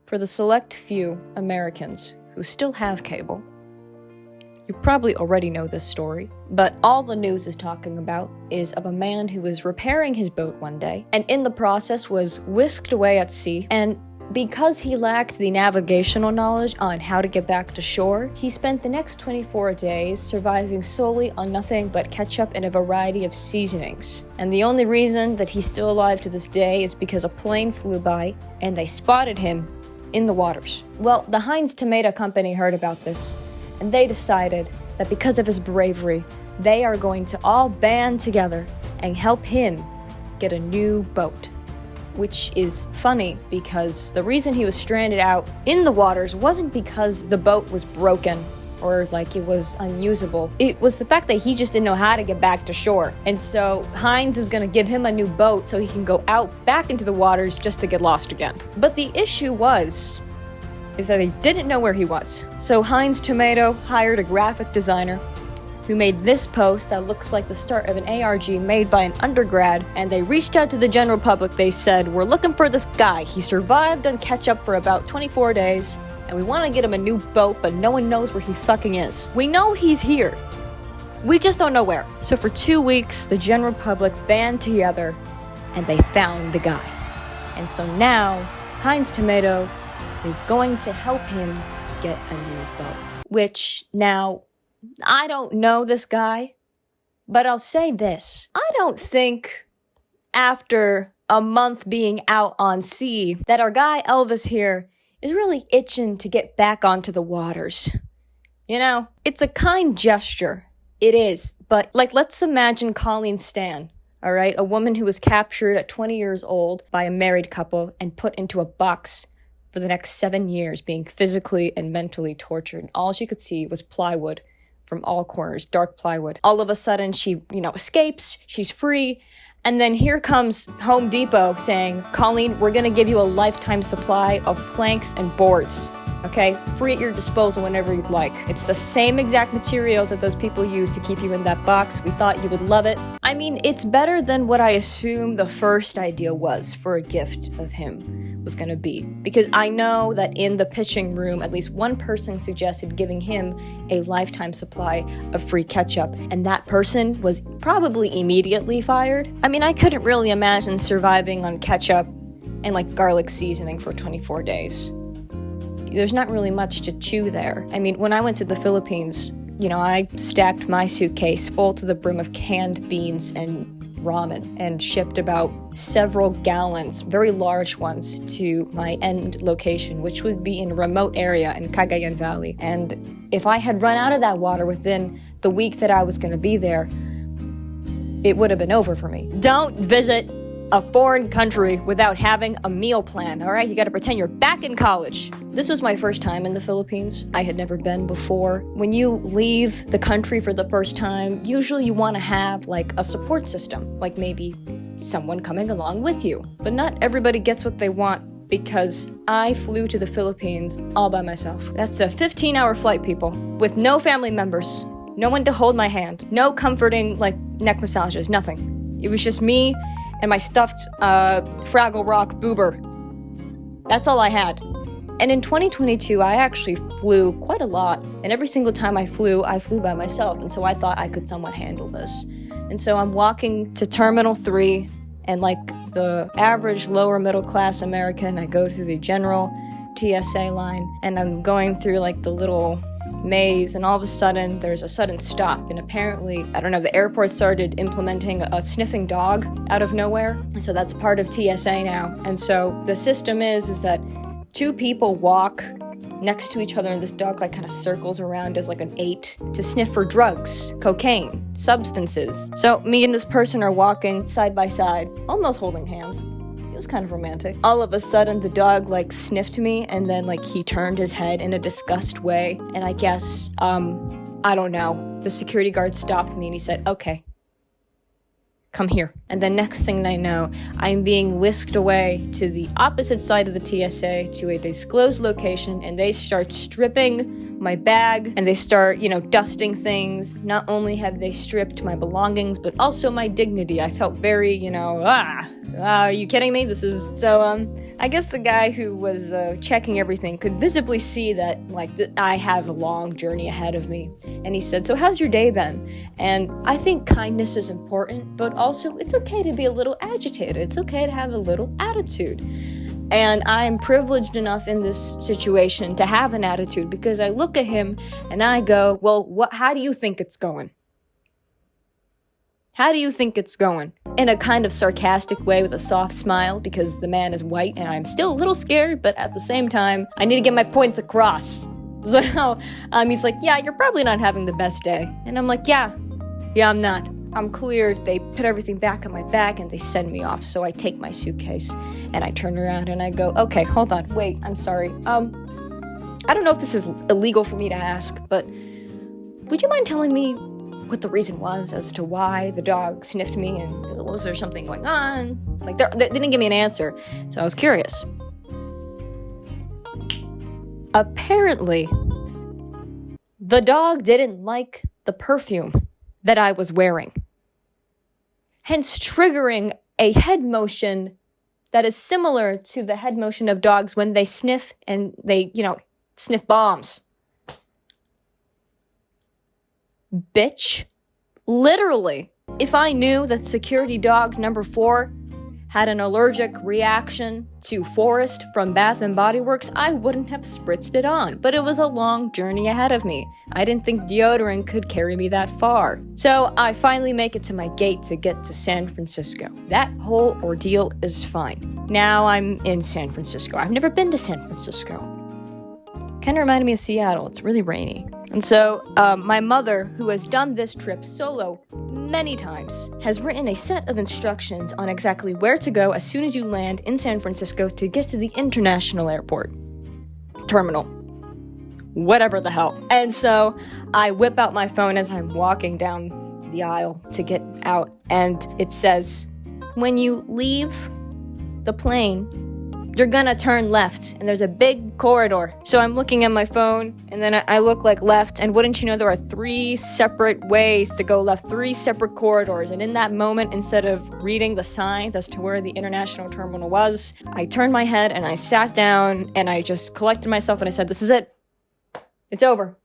For the select few Americans who still have cable, you probably already know this story, but all the news is talking about is of a man who was repairing his boat one day, and in the process was whisked away at sea, and because he lacked the navigational knowledge on how to get back to shore, he spent the next 24 days surviving solely on nothing but ketchup and a variety of seasonings. And the only reason that he's still alive to this day is because a plane flew by and they spotted him in the waters. Well, the Heinz Tomato Company heard about this, and they decided that because of his bravery, they are going to all band together and help him get a new boat. Which is funny because the reason he was stranded out in the waters wasn't because the boat was broken or like it was unusable. It was the fact that he just didn't know how to get back to shore. And so Heinz is gonna give him a new boat so he can go out back into the waters just to get lost again. But the issue is that they didn't know where he was. So Heinz Tomato hired a graphic designer who made this post that looks like the start of an ARG made by an undergrad, and they reached out to the general public. They said, "We're looking for this guy. He survived on ketchup for about 24 days, and we want to get him a new boat, but no one knows where he fucking is. We know he's here. We just don't know where." So for 2 weeks, the general public band together, and they found the guy. And so now, Heinz Tomato is going to help him get a new boat. Which, now, I don't know this guy, but I'll say this. I don't think after a month being out on sea that our guy Elvis here is really itching to get back onto the waters. You know, it's a kind gesture. It is. But, let's imagine Colleen Stan, all right? A woman who was captured at 20 years old by a married couple and put into a box for the next 7 years, being physically and mentally tortured. All she could see was plywood from all corners, dark plywood. All of a sudden, she, escapes, she's free, and then here comes Home Depot saying, "Colleen, we're gonna give you a lifetime supply of planks and boards, okay? Free at your disposal whenever you'd like. It's the same exact material that those people use to keep you in that box. We thought you would love it." I mean, it's better than what I assumed the first idea was for a gift of him was gonna be. Because I know that in the pitching room, at least one person suggested giving him a lifetime supply of free ketchup, and that person was probably immediately fired. I mean, I couldn't really imagine surviving on ketchup and garlic seasoning for 24 days. There's not really much to chew there. I mean, when I went to the Philippines, I stacked my suitcase full to the brim of canned beans and ramen and shipped about several gallons, very large ones, to my end location, which would be in a remote area in Cagayan Valley. And if I had run out of that water within the week that I was going to be there, it would have been over for me. Don't visit a foreign country without having a meal plan, all right? You gotta pretend you're back in college. This was my first time in the Philippines. I had never been before. When you leave the country for the first time, usually you want to have a support system, maybe someone coming along with you. But not everybody gets what they want, because I flew to the Philippines all by myself. That's a 15-hour flight, people, with no family members, no one to hold my hand, no comforting neck massages, nothing. It was just me and my stuffed Fraggle Rock boober. That's all I had. And in 2022, I actually flew quite a lot. And every single time I flew by myself. And so I thought I could somewhat handle this. And so I'm walking to Terminal 3, and the average lower middle class American, I go through the general TSA line, and I'm going through the little maze, and all of a sudden there's a sudden stop, and apparently, I don't know, the airport started implementing a sniffing dog out of nowhere, and so that's part of TSA now. And so the system is that 2 people walk next to each other, and this dog kind of circles around as an 8 to sniff for drugs, cocaine, substances. So me and this person are walking side by side, almost holding hands. It was kind of romantic. All of a sudden, the dog sniffed me, and then he turned his head in a disgust way. And I guess, I don't know. The security guard stopped me and he said, "Okay, come here." And then next thing I know, I'm being whisked away to the opposite side of the TSA to a disclosed location, and they start stripping my bag, and they start, dusting things. Not only have they stripped my belongings, but also my dignity. I felt very, Are you kidding me? I guess the guy who was checking everything could visibly see that, I have a long journey ahead of me. And he said, so how's your day been? And I think kindness is important, but also it's okay to be a little agitated. It's okay to have a little attitude. And I'm privileged enough in this situation to have an attitude because I look at him and I go, well, how do you think it's going? How do you think it's going? In a kind of sarcastic way with a soft smile because the man is white and I'm still a little scared, but at the same time, I need to get my points across. So he's like, yeah, you're probably not having the best day. And I'm like, yeah, I'm not. I'm cleared. They put everything back on my back and they send me off. So I take my suitcase and I turn around and I go, okay, hold on, wait, I'm sorry. I don't know if this is illegal for me to ask, but would you mind telling me what the reason was as to why the dog sniffed me, and was there something going on? They didn't give me an answer, so I was curious. Apparently, the dog didn't like the perfume that I was wearing, hence triggering a head motion that is similar to the head motion of dogs when they sniff and they, sniff bombs. Bitch. Literally. If I knew that security dog number 4 had an allergic reaction to Forest from Bath & Body Works, I wouldn't have spritzed it on. But it was a long journey ahead of me. I didn't think deodorant could carry me that far. So I finally make it to my gate to get to San Francisco. That whole ordeal is fine. Now I'm in San Francisco. I've never been to San Francisco. Kind of reminded me of Seattle. It's really rainy. And so my mother, who has done this trip solo many times, has written a set of instructions on exactly where to go as soon as you land in San Francisco to get to the international airport. Terminal. Whatever the hell. And so I whip out my phone as I'm walking down the aisle to get out, and it says, when you leave the plane, you're gonna turn left, and there's a big corridor. So I'm looking at my phone, and then I look left, and wouldn't you know, there are 3 separate ways to go left, 3 separate corridors. And in that moment, instead of reading the signs as to where the international terminal was, I turned my head and I sat down and I just collected myself and I said, this is it. It's over.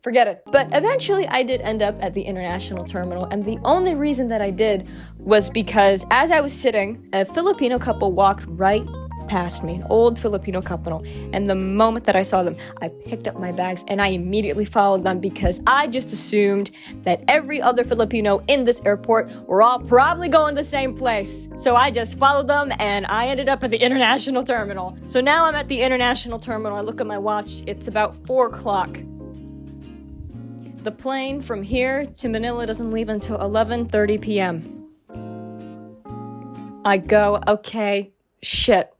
Forget it. But eventually I did end up at the international terminal, and the only reason that I did was because as I was sitting, a Filipino couple walked right past me, an old Filipino couple, and the moment that I saw them, I picked up my bags and I immediately followed them because I just assumed that every other Filipino in this airport were all probably going to the same place. So I just followed them and I ended up at the international terminal. So now I'm at the international terminal. I look at my watch. It's about 4 o'clock. The plane from here to Manila doesn't leave until 11:30 p.m. I go, okay, shit.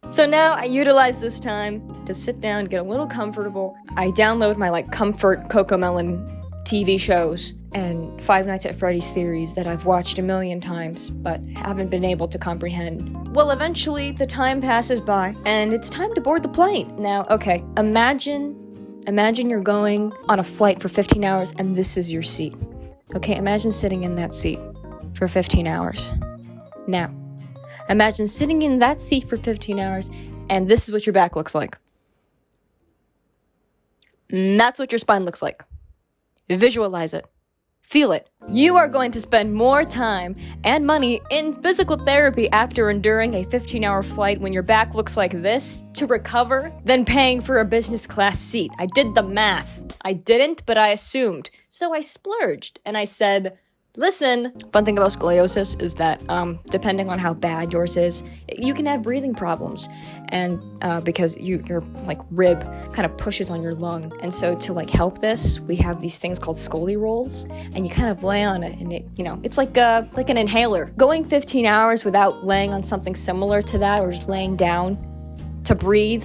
So now I utilize this time to sit down, get a little comfortable. I download my comfort Cocomelon TV shows and Five Nights at Freddy's theories that I've watched a million times but haven't been able to comprehend. Well, eventually the time passes by and it's time to board the plane. Now, okay, imagine you're going on a flight for 15 hours and this is your seat. Okay, imagine sitting in that seat for 15 hours. Now, imagine sitting in that seat for 15 hours, and this is what your back looks like. And that's what your spine looks like. Visualize it. Feel it. You are going to spend more time and money in physical therapy after enduring a 15-hour flight when your back looks like this to recover than paying for a business class seat. I did the math. I didn't, but I assumed. So I splurged, and I said, listen, fun thing about scoliosis is that depending on how bad yours is, you can have breathing problems, and because your rib kind of pushes on your lung, and so to help this, we have these things called scoli rolls, and you kind of lay on it, and it's like an inhaler. Going 15 hours without laying on something similar to that, or just laying down to breathe,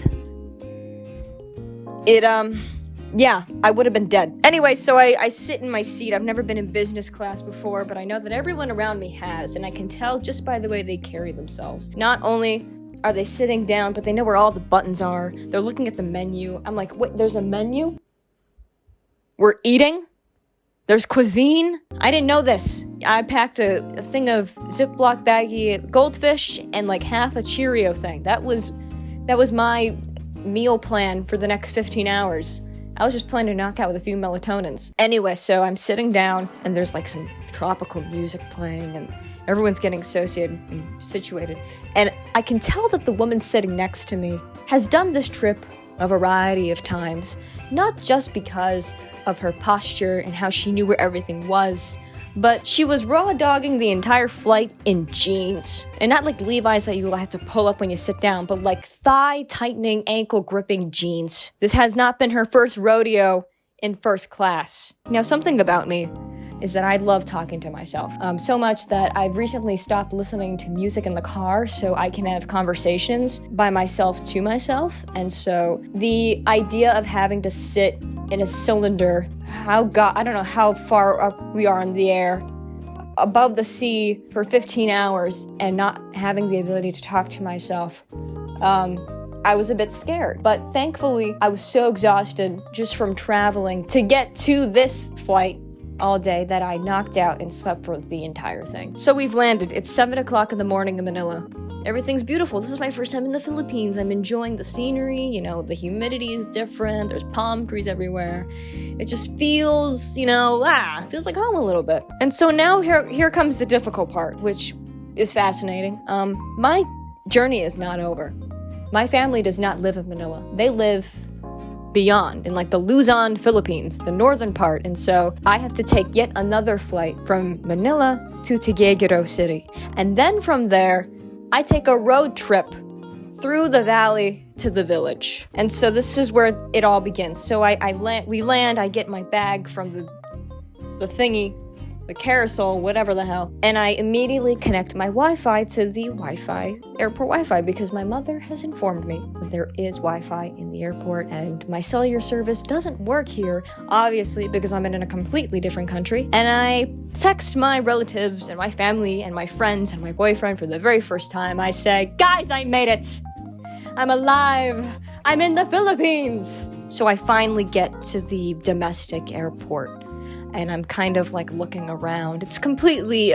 yeah, I would have been dead. Anyway, so I sit in my seat. I've never been in business class before, but I know that everyone around me has, and I can tell just by the way they carry themselves. Not only are they sitting down, but they know where all the buttons are. They're looking at the menu. I'm like, wait, there's a menu? We're eating? There's cuisine. I didn't know this. I packed a thing of Ziploc baggy goldfish and like half a Cheerio thing. That was my meal plan for the next 15 hours. I was just planning to knock out with a few melatonins. Anyway, so I'm sitting down and there's like some tropical music playing and everyone's getting associated and situated. And I can tell that the woman sitting next to me has done this trip a variety of times, not just because of her posture and how she knew where everything was, but she was raw dogging the entire flight in jeans. And not like Levi's that you have to pull up when you sit down, but like thigh tightening, ankle gripping jeans. This has not been her first rodeo in first class. Now, something about me is that I love talking to myself. So much that I've recently stopped listening to music in the car so I can have conversations by myself to myself. And so the idea of having to sit in a cylinder, I don't know how far up we are in the air, above the sea for 15 hours and not having the ability to talk to myself, I was a bit scared. But thankfully, I was so exhausted just from traveling to get to this flight all day that I knocked out and slept for the entire thing. So we've landed. It's 7 o'clock in the morning in Manila. Everything's beautiful. This is my first time in the Philippines. I'm enjoying the scenery. The humidity is different. There's palm trees everywhere. It just feels, feels like home a little bit. And so now here comes the difficult part, which is fascinating. My journey is not over. My family does not live in Manila. They live beyond, in like the Luzon, Philippines, the northern part. And so I have to take yet another flight from Manila to Tuguegarao City. And then from there, I take a road trip through the valley to the village. And so this is where it all begins. So we land, I get my bag from the thingy, the carousel, whatever the hell, and I immediately connect my Wi-Fi to the airport Wi-Fi, because my mother has informed me that there is Wi-Fi in the airport, and my cellular service doesn't work here, obviously, because I'm in a completely different country. And I text my relatives and my family and my friends and my boyfriend for the very first time. I say, guys, I made it! I'm alive! I'm in the Philippines! So I finally get to the domestic airport. And I'm kind of like looking around. It's completely,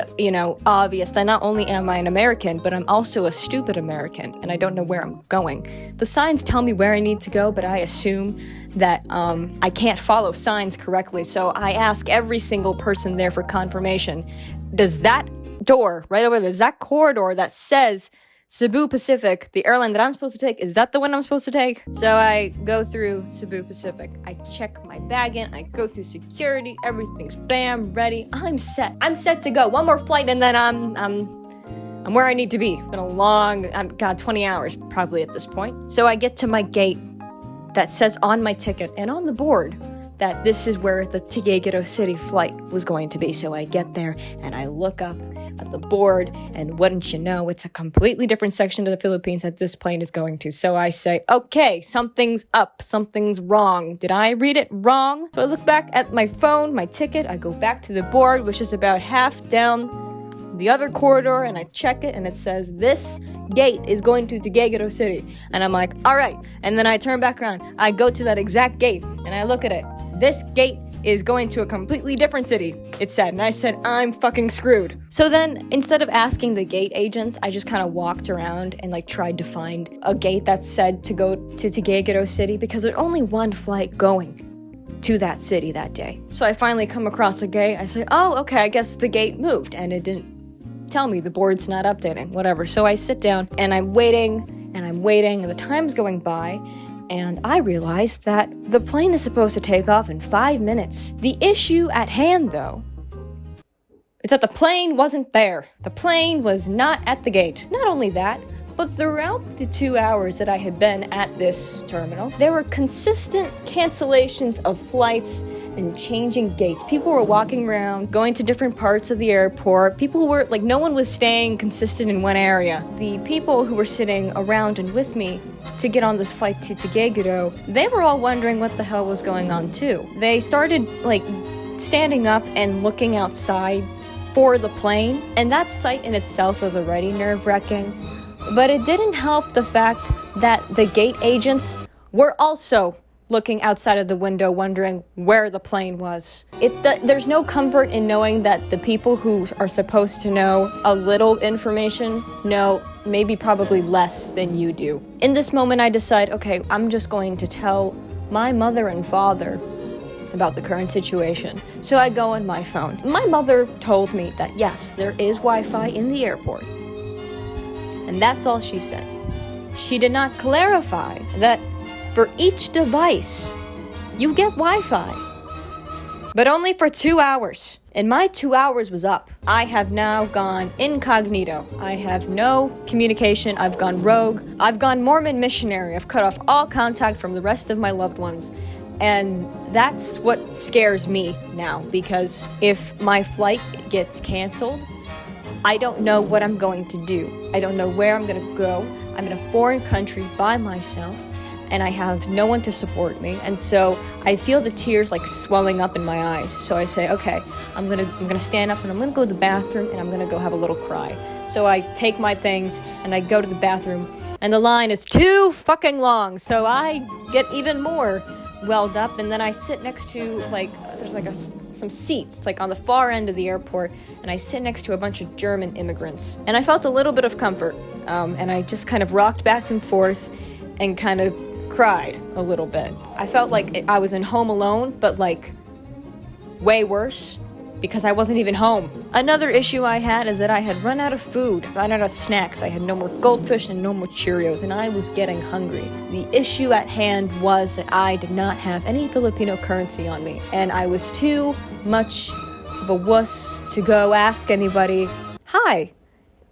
obvious that not only am I an American, but I'm also a stupid American, and I don't know where I'm going. The signs tell me where I need to go, but I assume that I can't follow signs correctly, so I ask every single person there for confirmation. Does that door right over there, does that corridor that says Cebu Pacific, the airline that I'm supposed to take, is that the one I'm supposed to take? So I go through Cebu Pacific. I check my bag in. I go through security. Everything's bam, ready. I'm set. I'm set to go. One more flight and then I'm where I need to be. It's been a long, 20 hours probably at this point. So I get to my gate that says on my ticket and on the board that this is where the Tuguegarao City flight was going to be. So I get there and I look up at the board, and wouldn't you know, it's a completely different section of the Philippines that this plane is going to. So I say, okay, something's up, something's wrong. Did I read it wrong? So I look back at my phone, my ticket, I go back to the board, which is about half down the other corridor, and I check it, and it says, this gate is going to Tuguegarao City. And I'm like, all right. And then I turn back around. I go to that exact gate, and I look at it. This gate is going to a completely different city, it said. And I said, I'm fucking screwed. So then, instead of asking the gate agents, I just kind of walked around and tried to find a gate that said to go to Tuguegarao City, because there's only one flight going to that city that day. So I finally come across a gate. I say, oh, okay, I guess the gate moved. And it didn't tell me, the board's not updating, whatever. So I sit down and I'm waiting and the time's going by. And I realized that the plane is supposed to take off in 5 minutes. The issue at hand, though, is that the plane wasn't there. The plane was not at the gate. Not only that, but throughout the 2 hours that I had been at this terminal, there were consistent cancellations of flights and changing gates. People were walking around, going to different parts of the airport. People were, no one was staying consistent in one area. The people who were sitting around and with me to get on this flight to Tuguegarao, they were all wondering what the hell was going on too. They started, standing up and looking outside for the plane, and that sight in itself was already nerve-wracking. But it didn't help the fact that the gate agents were also looking outside of the window, wondering where the plane was. There's no comfort in knowing that the people who are supposed to know a little information know maybe probably less than you do. In this moment, I decide, okay, I'm just going to tell my mother and father about the current situation. So I go on my phone. My mother told me that yes, there is Wi-Fi in the airport. And that's all she said. She did not clarify that for each device, you get Wi-Fi. But only for 2 hours. And my 2 hours was up. I have now gone incognito. I have no communication. I've gone rogue. I've gone Mormon missionary. I've cut off all contact from the rest of my loved ones. And that's what scares me now, because if my flight gets canceled, I don't know what I'm going to do. I don't know where I'm going to go. I'm in a foreign country by myself, and I have no one to support me. And so I feel the tears like swelling up in my eyes. So I say, okay, I'm gonna stand up and I'm gonna go to the bathroom and I'm gonna go have a little cry. So I take my things and I go to the bathroom, and the line is too fucking long. So I get even more welled up, and then I sit next to there's some seats on the far end of the airport, and I sit next to a bunch of German immigrants, and I felt a little bit of comfort, and I just kind of rocked back and forth and kind of cried a little bit. I felt like I was in Home Alone, but way worse, because I wasn't even home. Another issue I had is that I had run out of food, run out of snacks. I had no more goldfish and no more Cheerios, and I was getting hungry. The issue at hand was that I did not have any Filipino currency on me, and I was too much of a wuss to go ask anybody, "Hi,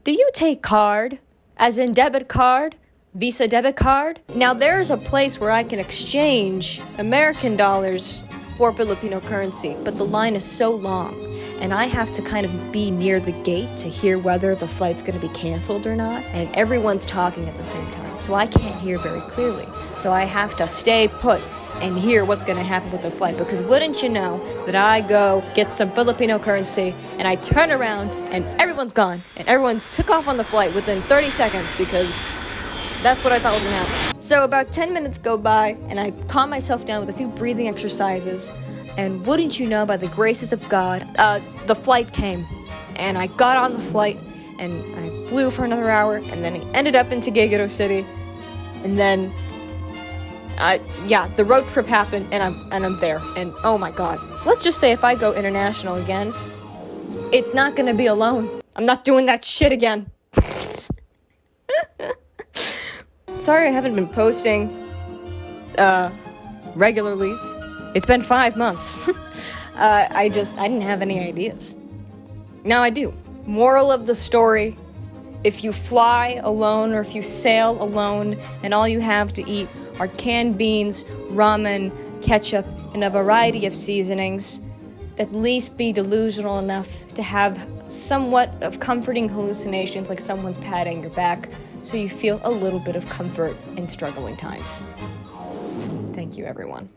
do you take card? As in debit card? Visa debit card?" Now there's a place where I can exchange American dollars for Filipino currency, but the line is so long, and I have to kind of be near the gate to hear whether the flight's going to be canceled or not, and everyone's talking at the same time, so I can't hear very clearly. So I have to stay put and hear what's going to happen with the flight, because wouldn't you know that I go get some Filipino currency, and I turn around, and everyone's gone, and everyone took off on the flight within 30 seconds, because that's what I thought was going to happen. So about 10 minutes go by, and I calm myself down with a few breathing exercises, and wouldn't you know, by the graces of God, the flight came, and I got on the flight, and I flew for another hour, and then I ended up in Tagaytay City, and then, the road trip happened, and I'm there, and oh my God. Let's just say if I go international again, it's not gonna be alone. I'm not doing that shit again. Sorry I haven't been posting regularly. It's been 5 months. I didn't have any ideas. Now I do. Moral of the story: if you fly alone or if you sail alone and all you have to eat are canned beans, ramen, ketchup, and a variety of seasonings, at least be delusional enough to have somewhat of comforting hallucinations, like someone's patting your back, so you feel a little bit of comfort in struggling times. Thank you, everyone.